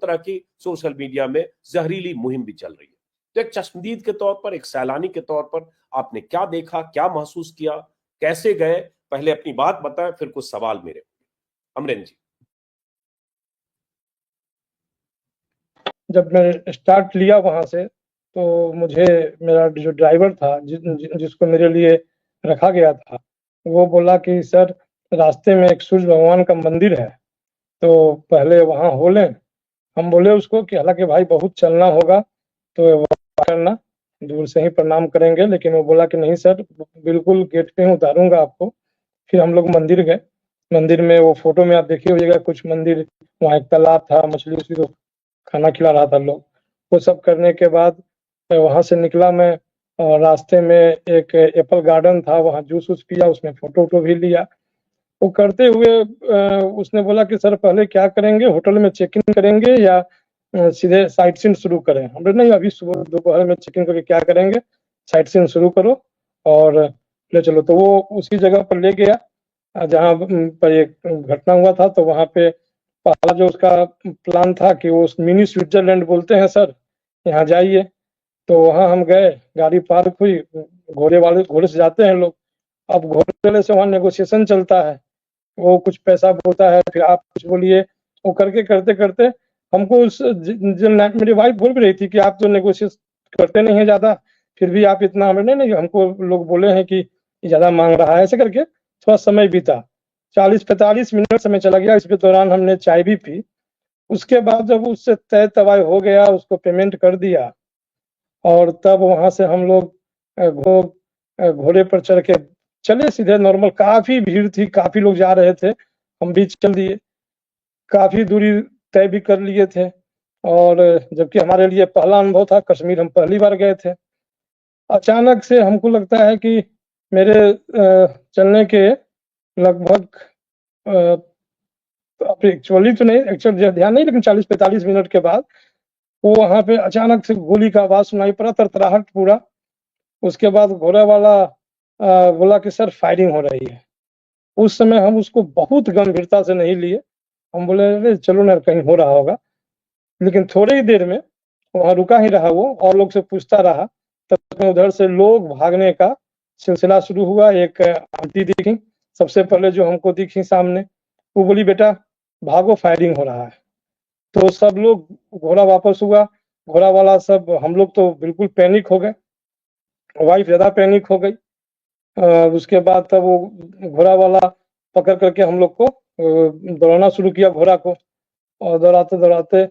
तरह की social media में जहरीली मुहिम भी चल रही है। तो एक चश्मदीद के तौर पर, एक सैलानी के तौर पर आपने क्या देखा, क्या महसूस किया, कैसे गए? पहले अपनी बात बताएं, फिर कुछ सवाल मेरे। अमरेंद्र जी। जब मैं स्टार्ट लिया वहां से, तो मुझे मेरा जो ड्राइवर था, जिसको मेरे लिए रखा गया था, वो बोला कि सर रास्ते में एक सूर्य भगवान का मंदिर है, तो पहले वहां हो लें। हम बोले उसको कि हालांकि भाई बहुत चलना होगा, तो करना, दूर से ही प्रणाम करेंगे, लेकिन वो बोला कि नहीं सर, बिल्कुल गेट पे ही उतारूंगा आपको। फिर हम लोग मंदिर गए। मंदिर में वो फोटो में आप देखिए होइएगा, कुछ मंदिर, वहाँ एक तालाब था, मछली उछली को खाना खिला रहा था लोग। वो सब करने के बाद वहां से निकला मैं, और रास्ते में एक एप्पल गार्डन था, वहाँ जूस वूस पिया, उसमें फोटो वोटो भी लिया। वो करते हुए उसने बोला कि सर पहले क्या करेंगे, होटल में चेक इन करेंगे या सीधे साइट सीन शुरू करें? हमने नहीं, अभी सुबह दोपहर में चेक इन करके क्या करेंगे, साइट सीन शुरू करो और ले चलो। तो वो उसी जगह पर ले गया जहाँ पर एक घटना हुआ था। तो वहाँ पे पहला जो उसका प्लान था कि वो मिनी स्विट्जरलैंड बोलते हैं सर, यहाँ जाइए। तो वहाँ हम गए, गाड़ी पार्क हुई, घोड़े से जाते हैं लोग। अब घोड़े वाले से वहाँ नेगोशिएशन चलता है, वो कुछ पैसा बोलता है, फिर आप कुछ बोलिए। वो करके करते करते हमको मेरी वाइफ बोल भी रही थी कि आप तो नेगोशिएट करते नहीं है ज्यादा, फिर भी आप इतना, हमें नहीं, हमको लोग बोले हैं कि ज्यादा मांग रहा है। ऐसे करके थोड़ा समय बीता, 40-45 मिनट समय चला गया। इसके दौरान हमने चाय भी पी। उसके बाद जब उससे तय तवाय हो गया, उसको पेमेंट कर दिया, और तब वहां से हम लोग घोड़े पर चढ़ के चले सीधे नॉर्मल। काफी भीड़ थी, काफी लोग जा रहे थे, हम भी चल दिए। काफी दूरी तय भी कर लिए थे, और जबकि हमारे लिए पहला अनुभव था, कश्मीर हम पहली बार गए थे। अचानक से हमको लगता है कि मेरे चलने के लगभग एक्चुअली तो नहीं, एक्चुअली ध्यान नहीं, लेकिन 40-45 मिनट के बाद वो वहां पे अचानक से गोली का आवाज सुनाई पड़ा, तरतराहट पूरा। उसके बाद घोड़ा वाला बोला कि सर फायरिंग हो रही है। उस समय हम उसको बहुत गंभीरता से नहीं लिए, हम बोले अरे चलो ना, कहीं हो रहा होगा। लेकिन थोड़ी ही देर में वहां रुका ही रहा वो, और लोग से पूछता रहा। तब उधर से लोग भागने का सिलसिला शुरू हुआ। एक आंटी दिखी सबसे पहले, जो हमको दिखी सामने, वो बोली बेटा भागो, फायरिंग हो रहा है। तो सब लोग, घोड़ा वापस हुआ, घोड़ा वाला सब, हम लोग तो बिल्कुल पैनिक हो गए, वाइफ ज्यादा पैनिक हो गई। उसके बाद तब वो घोड़ा वाला पकड़ करके हम लोग को दौड़ाना शुरू किया घोड़ा को, और दौड़ाते दौड़ाते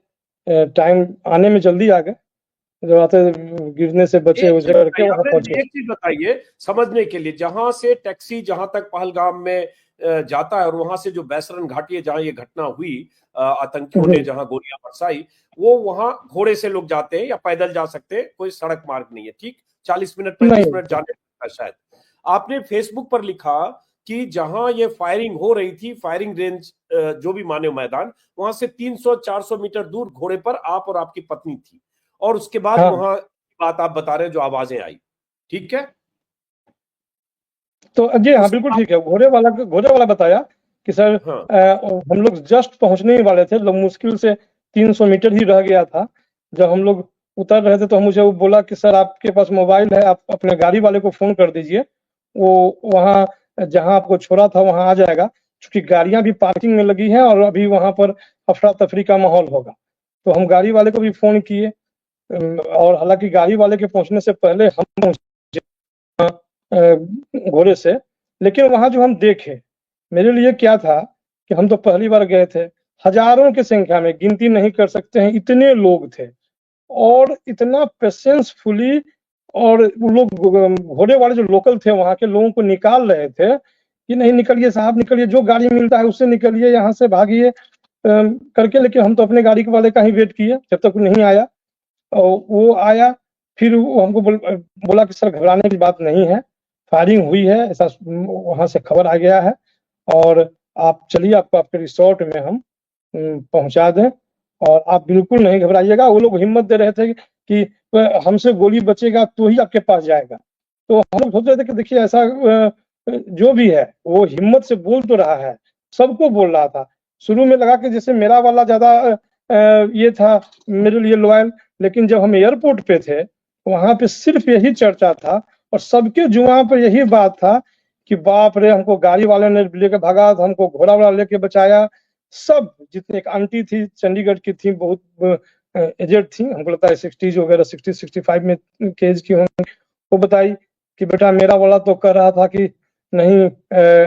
टाइम आने में जल्दी आ गए, दौड़ाते गिरने से बचे उसे करके वहां पहुंचे। एक चीज बताइए समझने के लिए, जहां से टैक्सी जहां तक पहलगाम में जाता है, और वहां से जो बैसरन घाटी है जहां ये घटना हुई, आतंकियों ने जहां गोलियां बरसाई, वो वहां घोड़े से लोग जाते हैं या पैदल जा सकते हैं, कोई सड़क मार्ग नहीं है, ठीक? 40 मिनट 35 मिनट जाने का शायद। आपने फेसबुक पर लिखा कि जहां ये फायरिंग हो रही थी, फायरिंग रेंज जो भी माने मैदान, वहां से 300-400 मीटर दूर घोड़े पर आप और आपकी पत्नी थी, और उसके बाद वहां बात आप बता रहे हैं जो आवाजें आई, ठीक है? तो जी हाँ, बिल्कुल ठीक है। घोड़े वाला बताया कि सर हम लोग जस्ट पहुंचने ही वाले थे, लोग मुश्किल से 300 मीटर ही रह गया था। जब हम लोग उतर रहे थे तो मुझे वो बोला कि सर आपके पास मोबाइल है, आप अपने गाड़ी वाले को फोन कर दीजिए, वो वहाँ जहाँ आपको छोड़ा था वहां आ जाएगा, क्योंकि गाड़ियां भी पार्किंग में लगी हैं और अभी वहां पर अफरा तफरी का माहौल होगा। तो हम गाड़ी वाले को भी फोन किए, और हालांकि गाड़ी वाले के पहुंचने से पहले हम पहुंचे घोड़े से। लेकिन वहां जो हम देखे, मेरे लिए क्या था कि हम तो पहली बार गए थे, हजारों की संख्या में, गिनती नहीं कर सकते हैं, इतने लोग थे, और इतना पेशेंसफुली, और वो लोग घोड़े वाले जो लोकल थे वहां के लोगों को निकाल रहे थे कि नहीं निकलिए साहब, निकलिए, जो गाड़ी मिलता है उससे निकलिए, यहाँ से भागिए करके। लेकिन हम तो अपने गाड़ी वाले का ही वेट किए जब तक नहीं आया। और वो आया, फिर वो हमको बोला कि सर घबराने की बात नहीं है, फायरिंग हुई है, ऐसा वहां से खबर आ गया है, और आप चलिए, आपको आपके रिसोर्ट में हम पहुंचा दें, और आप बिल्कुल नहीं घबराइएगा। वो लोग हिम्मत दे रहे थे कि हमसे गोली बचेगा तो ही आपके पास जाएगा। तो हम लोग सोच रहे थे कि देखिए ऐसा जो भी है वो हिम्मत से बोल तो रहा है, सबको बोल रहा था। शुरू में लगा कि जैसे मेरा वाला ज्यादा ये था मेरे लिए लॉयल। लेकिन जब हम एयरपोर्ट पे थे, वहां पे सिर्फ यही चर्चा था और सबके जुबान पर यही बात था कि बाप रे, हमको गाड़ी वाले ने लेके भगा, तो हमको घोड़ा वाला लेके बचाया। सब जितने, एक आंटी थी चंडीगढ़ की थी, बहुत एजेड थी, हमको लगता है 60s वगैरह, 60-65 में के एज की होंगी। वो बताई कि बेटा मेरा वाला तो कह रहा था कि नहीं,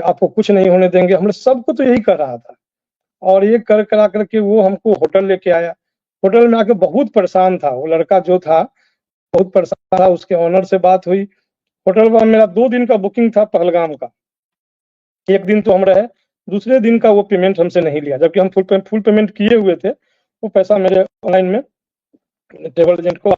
आपको कुछ नहीं होने देंगे। हम सबको तो यही कर रहा था। और ये कर करा करके वो हमको होटल लेके आया। होटल में आके बहुत परेशान था वो लड़का जो था, बहुत परेशान था। उसके ऑनर से बात हुई। होटल में मेरा 2 दिन का बुकिंग था पहलगाम का। एक दिन तो हम रहे, दूसरे दिन का वो पेमेंट हमसे नहीं लिया, जबकि हम फुल पेमेंट किए हुए थे। वो पैसा मेरे ऑनलाइन में ट्रेवल एजेंट को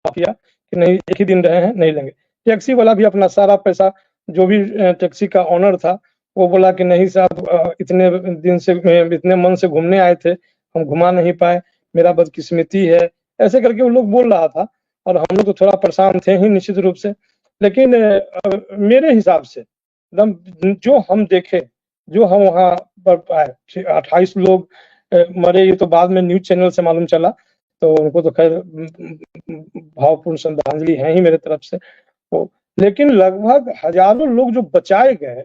किया कि नहीं, एक ही दिन रहे हैं, नहीं लेंगे। टैक्सी वाला भी अपना सारा पैसा, जो भी टैक्सी का ऑनर था, वो बोला कि नहीं साहब, इतने दिन से, इतने मन से घूमने आए थे, हम घुमा नहीं पाए, मेरा बदकिस्मती है, ऐसे करके वो लोग बोल रहा था। और हम लोग तो थोड़ा परेशान थे ही निश्चित रूप से। लेकिन मेरे हिसाब से एकदम जो हम देखे, जो हम वहाँ पर पाए, 28 लोग मरे, ये तो बाद में न्यूज चैनल से मालूम चला। तो उनको तो खैर भावपूर्ण श्रद्धांजलि है ही मेरे तरफ से। तो लेकिन लगभग हजारों लोग जो बचाए गए,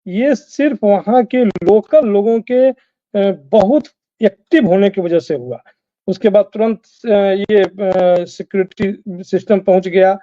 ये सिर्फ वहाँ के लोकल लोगों के बहुत एक्टिव होने की वजह से हुआ। उसके बाद तुरंत ये सिक्योरिटी सिस्टम पहुंच गया,